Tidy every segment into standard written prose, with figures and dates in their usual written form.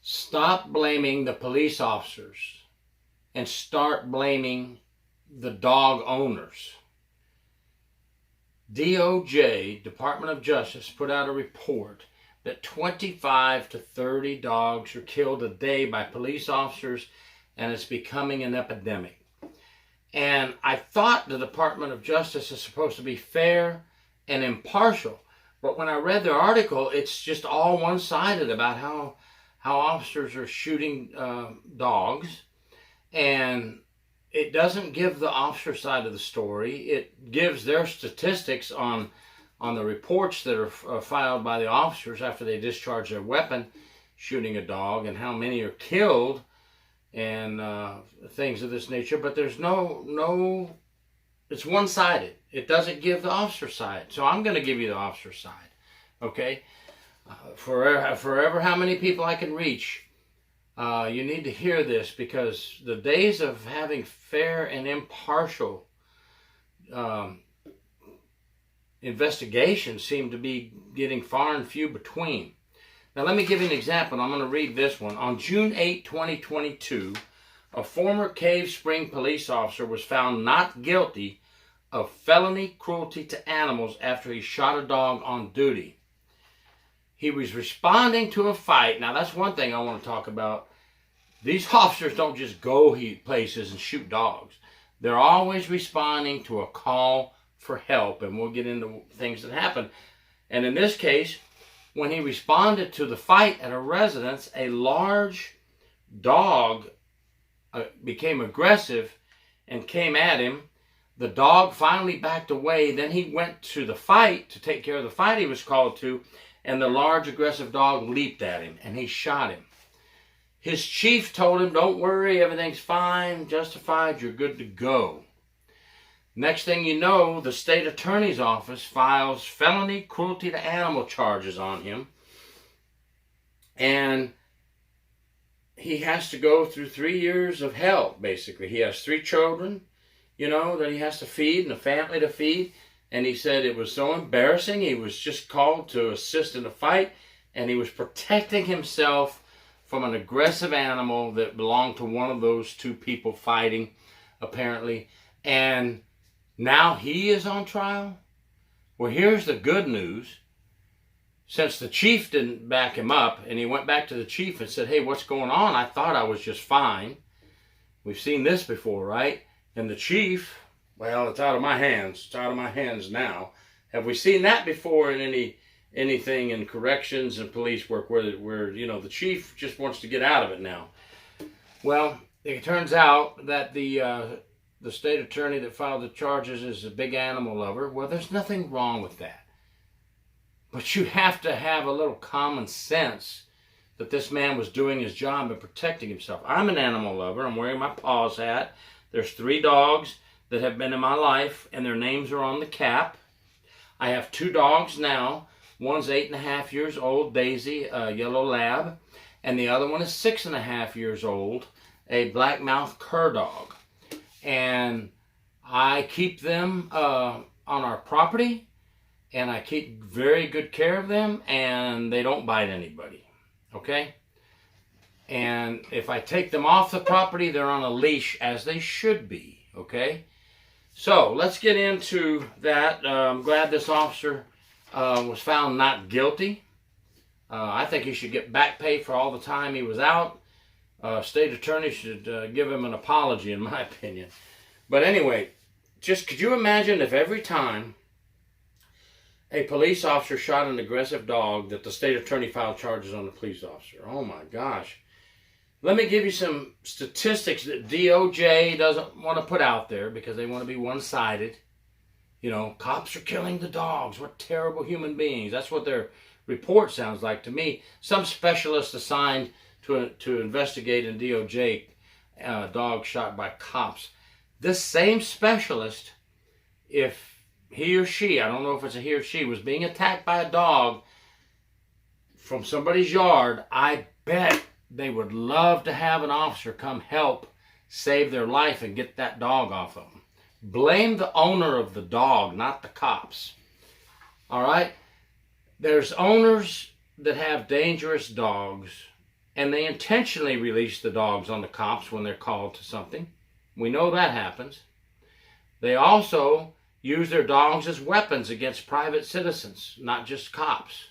Stop blaming the police officers and start blaming the dog owners. DOJ, Department of Justice, put out a report that 25 to 30 dogs are killed a day by police officers, and it's becoming an epidemic. And I thought the Department of Justice is supposed to be fair and impartial, but when I read their article, it's just all one-sided about how officers are shooting dogs, and it doesn't give the officer side of the story. It gives their statistics on the reports that are filed by the officers after they discharge their weapon shooting a dog, and how many are killed, and things of this nature. But there's no it's one-sided. It doesn't give the officer side. So I'm going to give you the officer side, okay? Forever how many people I can reach, you need to hear this, because the days of having fair and impartial investigations seem to be getting far and few between. Now let me give you an example. I'm going to read this one. On June 8, 2022, a former Cave Spring police officer was found not guilty of felony cruelty to animals after he shot a dog on duty. He was responding to a fight. Now that's one thing I want to talk about. These officers don't just go places and shoot dogs. They're always responding to a call for help, and we'll get into things that happen. And in this case, when he responded to the fight at a residence, a large dog became aggressive and came at him. The dog finally backed away. Then he went to the fight to take care of the fight he was called to, and the large aggressive dog leaped at him and he shot him. His chief told him, "Don't worry, everything's fine, justified, you're good to go." Next thing you know, the state attorney's office files felony cruelty to animal charges on him, and he has to go through 3 years of hell, basically. He has 3 children, that he has to feed, and a family to feed. And he said it was so embarrassing. He was just called to assist in a fight, and he was protecting himself from an aggressive animal that belonged to one of those 2 people fighting, apparently. And now he is on trial? Well, here's the good news. Since the chief didn't back him up, and he went back to the chief and said, "Hey, what's going on? I thought I was just fine." We've seen this before, right? And the chief, well, it's out of my hands. It's out of my hands now. Have we seen that before in anything in corrections and police work where the chief just wants to get out of it now? Well, it turns out that the state attorney that filed the charges is a big animal lover. Well, there's nothing wrong with that. But you have to have a little common sense that this man was doing his job and protecting himself. I'm an animal lover. I'm wearing my paws hat. There's 3 dogs that have been in my life, and their names are on the cap. I have 2 dogs now. One's 8.5 years old, Daisy, a yellow lab, and the other one is 6.5 years old, a black-mouthed cur dog. And I keep them on our property, and I keep very good care of them, and they don't bite anybody, okay? And if I take them off the property, they're on a leash, as they should be, okay? So let's get into that. I'm glad this officer was found not guilty. I think he should get back pay for all the time he was out. State attorney should give him an apology, in my opinion. But anyway, just could you imagine if every time a police officer shot an aggressive dog that the state attorney filed charges on the police officer? Oh my gosh. Let me give you some statistics that DOJ doesn't want to put out there because they want to be one-sided. Cops are killing the dogs. What terrible human beings. That's what their report sounds like to me. Some specialist assigned to investigate in DOJ dogs shot by cops. This same specialist, if he or she, I don't know if it's a he or she, was being attacked by a dog from somebody's yard, I bet they would love to have an officer come help save their life and get that dog off of them. Blame the owner of the dog, not the cops. All right? There's owners that have dangerous dogs and they intentionally release the dogs on the cops when they're called to something. We know that happens. They also use their dogs as weapons against private citizens, not just cops.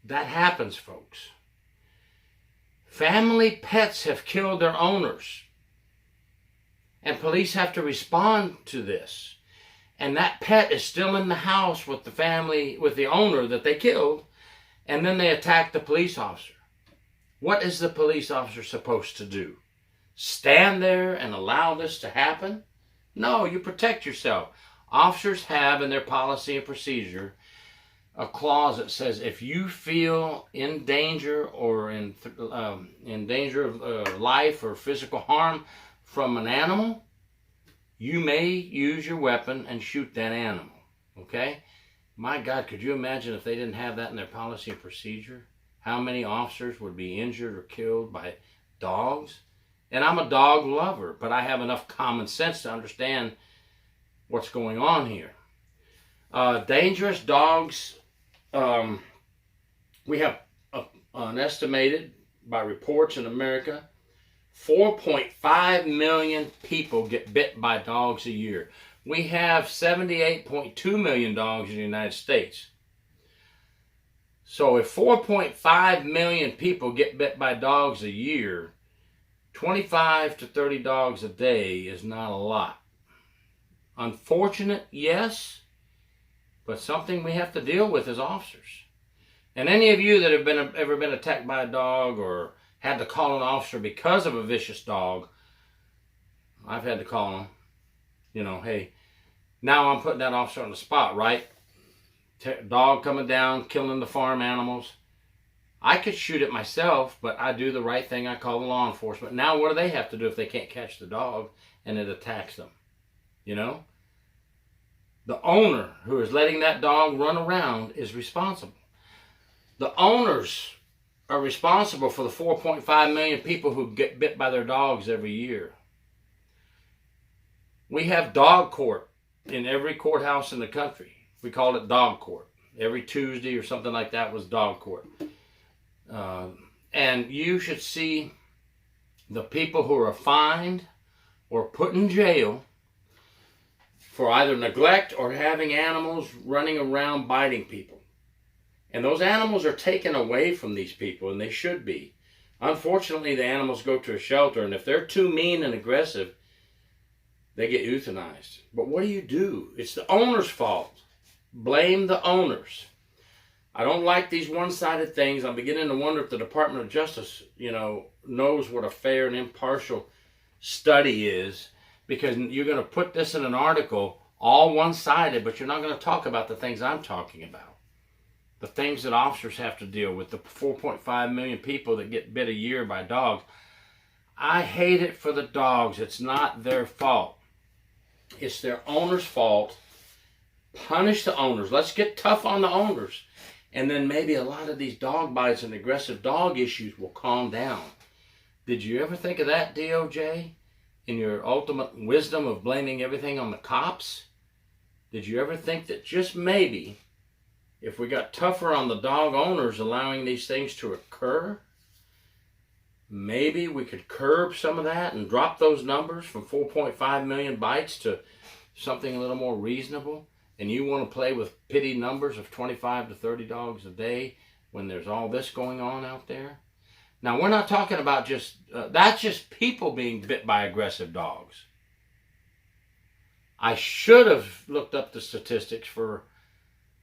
That happens, folks. Family pets have killed their owners, and police have to respond to this. And that pet is still in the house with the family, with the owner that they killed, and then they attack the police officer. What is the police officer supposed to do? Stand there and allow this to happen? No, you protect yourself. Officers have in their policy and procedure a clause that says if you feel in danger or in danger of life or physical harm from an animal, you may use your weapon and shoot that animal. Okay? My God, could you imagine if they didn't have that in their policy and procedure? How many officers would be injured or killed by dogs? And I'm a dog lover, but I have enough common sense to understand what's going on here. Dangerous dogs, we have an estimated, by reports in America, 4.5 million people get bit by dogs a year. We have 78.2 million dogs in the United States. So if 4.5 million people get bit by dogs a year, 25 to 30 dogs a day is not a lot. Unfortunate, yes, but something we have to deal with as officers. And any of you that have ever been attacked by a dog or had to call an officer because of a vicious dog, I've had to call them, hey, now I'm putting that officer on the spot, right? Dog coming down, killing the farm animals. I could shoot it myself, but I do the right thing. I call the law enforcement. Now what do they have to do if they can't catch the dog and it attacks them? The owner who is letting that dog run around is responsible. The owners are responsible for the 4.5 million people who get bit by their dogs every year. We have dog court in every courthouse in the country. We called it dog court. Every Tuesday or something like that was dog court. And you should see the people who are fined or put in jail for either neglect or having animals running around biting people. And those animals are taken away from these people, and they should be. Unfortunately, the animals go to a shelter, and if they're too mean and aggressive, they get euthanized. But what do? It's the owner's fault. Blame the owners. I don't like these one-sided things. I'm beginning to wonder if the Department of Justice, knows what a fair and impartial study is, because you're going to put this in an article all one-sided, but you're not going to talk about the things I'm talking about. The things that officers have to deal with, the 4.5 million people that get bit a year by dogs. I hate it for the dogs. It's not their fault. It's their owner's fault. Punish the owners. Let's get tough on the owners. And then maybe a lot of these dog bites and aggressive dog issues will calm down. Did you ever think of that, DOJ? In your ultimate wisdom of blaming everything on the cops? Did you ever think that just maybe, if we got tougher on the dog owners allowing these things to occur, maybe we could curb some of that and drop those numbers from 4.5 million bites to something a little more reasonable? And you want to play with pity numbers of 25 to 30 dogs a day when there's all this going on out there? Now, we're not talking about that's just people being bit by aggressive dogs. I should have looked up the statistics for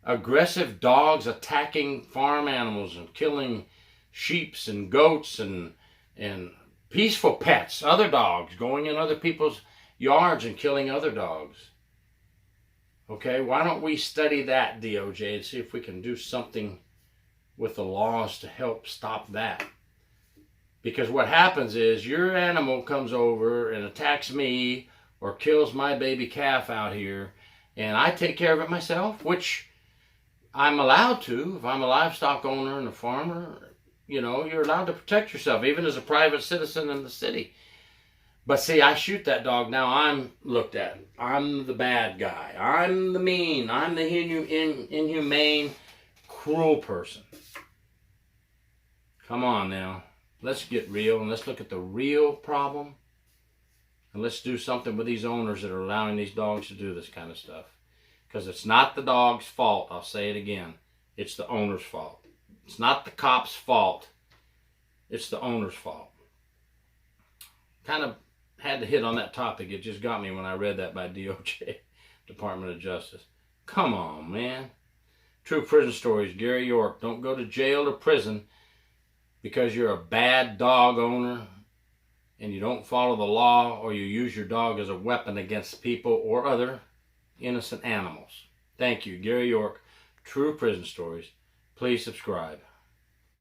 aggressive dogs attacking farm animals and killing sheep and goats and peaceful pets, other dogs, going in other people's yards and killing other dogs. Okay, why don't we study that, DOJ, and see if we can do something with the laws to help stop that? Because what happens is your animal comes over and attacks me or kills my baby calf out here, and I take care of it myself, which I'm allowed to. If I'm a livestock owner and a farmer, you're allowed to protect yourself, even as a private citizen in the city. But see, I shoot that dog, now I'm looked at. I'm the bad guy. I'm the mean. I'm the inhumane, cruel person. Come on now. let's get real and let's look at the real problem. And let's do something with these owners that are allowing these dogs to do this kind of stuff. Because it's not the dog's fault. I'll say it again. It's the owner's fault. It's not the cop's fault. It's the owner's fault. Kind of had to hit on that topic. It just got me when I read that by DOJ, Department of Justice. Come on, man. True Prison Stories, Gary York. Don't go to jail or prison because you're a bad dog owner and you don't follow the law, or you use your dog as a weapon against people or other innocent animals. Thank you, Gary York, True Prison Stories. Please subscribe.